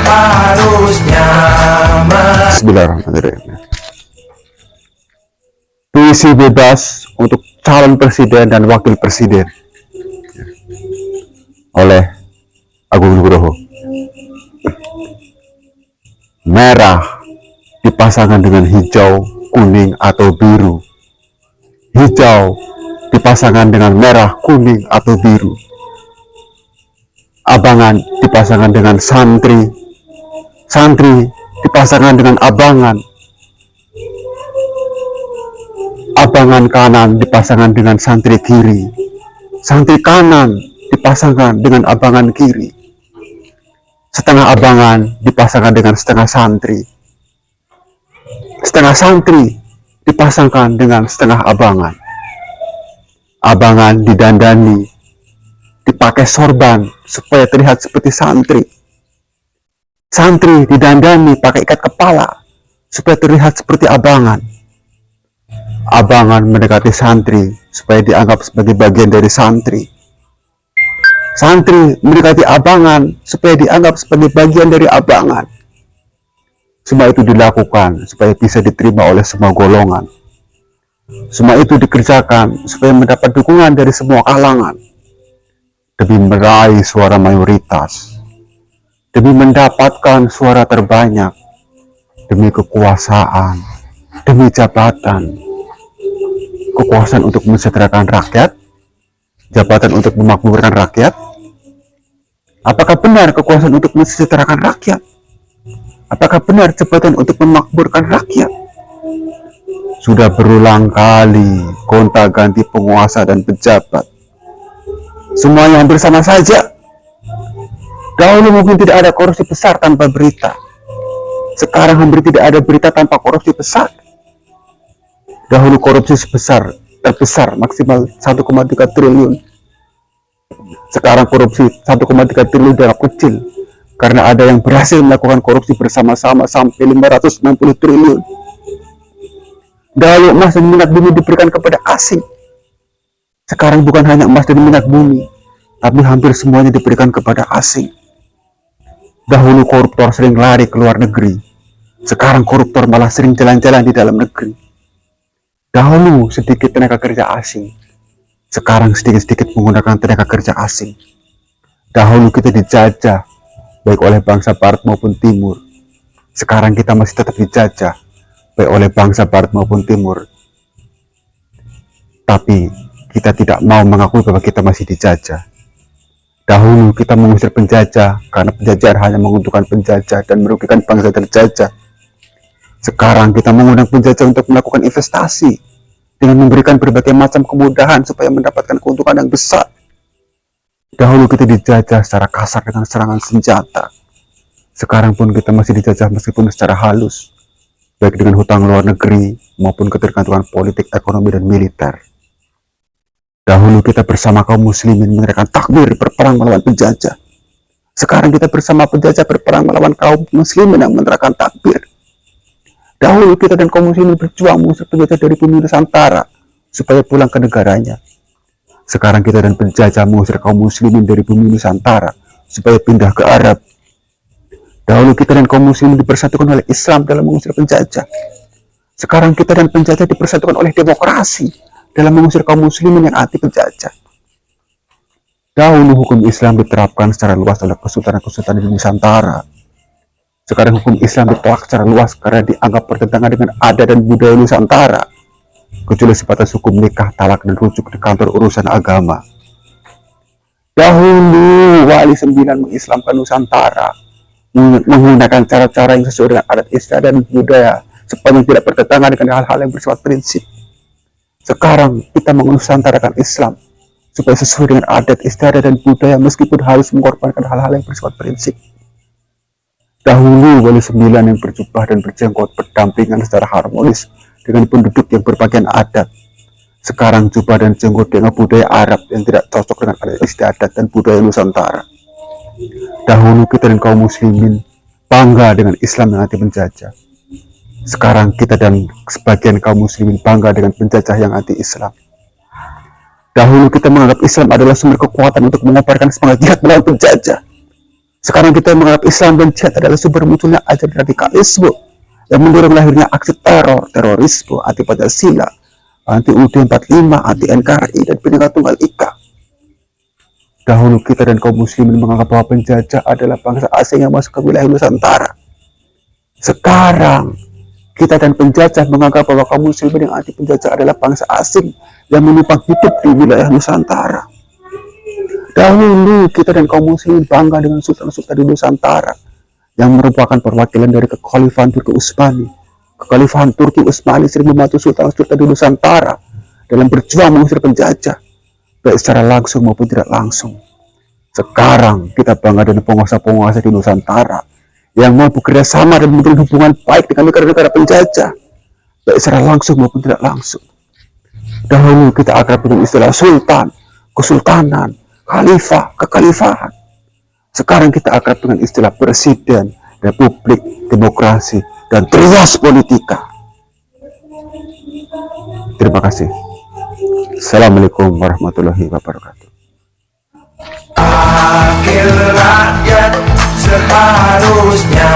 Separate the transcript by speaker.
Speaker 1: harusnya.
Speaker 2: Bismillahirrahmanirrahim. Puisi bebas untuk calon presiden dan wakil presiden oleh Agung Nugroho. Merah dipasangkan dengan hijau, kuning, atau biru. Hijau dipasangkan dengan merah, kuning, atau biru. Abangan dipasangkan dengan santri. Santri dipasangkan dengan abangan. Abangan kanan dipasangkan dengan santri kiri. Santri kanan dipasangkan dengan abangan kiri. Setengah abangan dipasangkan dengan setengah santri. Setengah santri dipasangkan dengan setengah abangan. Abangan didandani, dipakai sorban supaya terlihat seperti santri. Santri didandani pakai ikat kepala supaya terlihat seperti abangan. Abangan mendekati santri supaya dianggap sebagai bagian dari santri. Santri mendekati abangan supaya dianggap sebagai bagian dari abangan. Semua itu dilakukan supaya bisa diterima oleh semua golongan. Semua itu dikerjakan supaya mendapat dukungan dari semua kalangan, demi meraih suara mayoritas, demi mendapatkan suara terbanyak, demi kekuasaan, demi jabatan. Kekuasaan untuk mensejahterakan rakyat, jabatan untuk memakmurkan rakyat. Apakah benar kekuasaan untuk mensejahterakan rakyat? Apakah benar jabatan untuk memakmurkan rakyat? Sudah berulang kali gonta-ganti penguasa dan pejabat. Semuanya hampir sama saja. Dahulu mungkin tidak ada korupsi besar tanpa berita. Sekarang hampir tidak ada berita tanpa korupsi besar. Dahulu korupsi terbesar maksimal 1,3 triliun. Sekarang korupsi 1,3 triliun dianggap kecil karena ada yang berhasil melakukan korupsi bersama-sama sampai 560 triliun. Dahulu emas dan minyak bumi diberikan kepada asing. Sekarang bukan hanya emas dan minyak bumi, tapi hampir semuanya diberikan kepada asing. Dahulu koruptor sering lari ke luar negeri. Sekarang koruptor malah sering jalan-jalan di dalam negeri. Dahulu sedikit tenaga kerja asing, sekarang sedikit-sedikit menggunakan tenaga kerja asing. Dahulu kita dijajah, baik oleh bangsa Barat maupun Timur. Sekarang kita masih tetap dijajah, baik oleh bangsa Barat maupun Timur. Tapi kita tidak mau mengakui bahwa kita masih dijajah. Dahulu kita mengusir penjajah karena penjajahan hanya menguntungkan penjajah dan merugikan bangsa terjajah. Sekarang kita mengundang penjajah untuk melakukan investasi dengan memberikan berbagai macam kemudahan supaya mendapatkan keuntungan yang besar. Dahulu kita dijajah secara kasar dengan serangan senjata. Sekarang pun kita masih dijajah meskipun secara halus, baik dengan hutang luar negeri maupun ketergantungan politik, ekonomi, dan militer. Dahulu kita bersama kaum muslimin meneriakkan takbir berperang melawan penjajah. Sekarang kita bersama penjajah berperang melawan kaum muslimin yang meneriakkan takbir. Dahulu kita dan kaum muslimin berjuang mengusir penjajah dari bumi Nusantara supaya pulang ke negaranya. Sekarang kita dan penjajah mengusir kaum muslimin dari bumi Nusantara supaya pindah ke Arab. Dahulu kita dan kaum muslimin dipersatukan oleh Islam dalam mengusir penjajah. Sekarang kita dan penjajah dipersatukan oleh demokrasi dalam mengusir kaum muslimin yang anti penjajah. Dahulu hukum Islam diterapkan secara luas oleh kesultanan-kesultanan di Nusantara. Sekarang hukum Islam ditolak secara luas karena dianggap bertentangan dengan adat dan budaya Nusantara, kecuali sebatas hukum nikah, talak, dan rujuk di kantor urusan agama. Dahulu Wali Sembilan mengislamkan Nusantara, menggunakan cara-cara yang sesuai dengan adat istiadat dan budaya, sepanjang tidak bertentangan dengan hal-hal yang bersifat prinsip. Sekarang kita menusantarakan Islam supaya sesuai dengan adat istiadat dan budaya, meskipun harus mengorbankan hal-hal yang bersifat prinsip. Dahulu Wali Sembilan yang berjubah dan berjenggot berdampingan secara harmonis dengan penduduk yang berpakaian adat. Sekarang jubah dan jenggot dengan budaya Arab yang tidak cocok dengan adat istiadat dan budaya Nusantara. Dahulu kita dan kaum muslimin bangga dengan Islam yang anti penjajah. Sekarang kita dan sebagian kaum muslimin bangga dengan penjajah yang anti Islam. Dahulu kita menganggap Islam adalah sumber kekuatan untuk mengobarkan semangat jihad melawan penjajah. Sekarang kita menganggap Islam dan jihad adalah sumber munculnya ajaran radikalisme yang mendorong lahirnya aksi teror, terorisme, anti Pancasila, anti UUD 45, anti NKRI, dan Bhinneka Tunggal Ika. Dahulu kita dan kaum muslimin menganggap bahwa penjajah adalah bangsa asing yang masuk ke wilayah Nusantara. Sekarang kita dan penjajah menganggap bahwa kaum muslimin yang anti penjajah adalah bangsa asing yang menumpang hidup di wilayah Nusantara. Dahulu kita dan kaum muslimin bangga dengan sultan-sultan di Nusantara yang merupakan perwakilan dari kekhalifahan Turki Utsmani. Kekhalifahan Turki Utsmani sering membantu sultan-sultan di Nusantara dalam berjuang mengusir penjajah, baik secara langsung maupun tidak langsung. Sekarang kita bangga dengan penguasa-penguasa di Nusantara yang mau bekerja sama dan membangun hubungan baik dengan negara-negara penjajah, baik secara langsung maupun tidak langsung. Dahulu kita akrab dengan istilah sultan, kesultanan, khalifah, kekhalifahan. Sekarang kita akrab dengan istilah presiden, republik, demokrasi, dan trias politika. Terima kasih. Assalamualaikum warahmatullahi wabarakatuh.
Speaker 1: Wakil rakyat seharusnya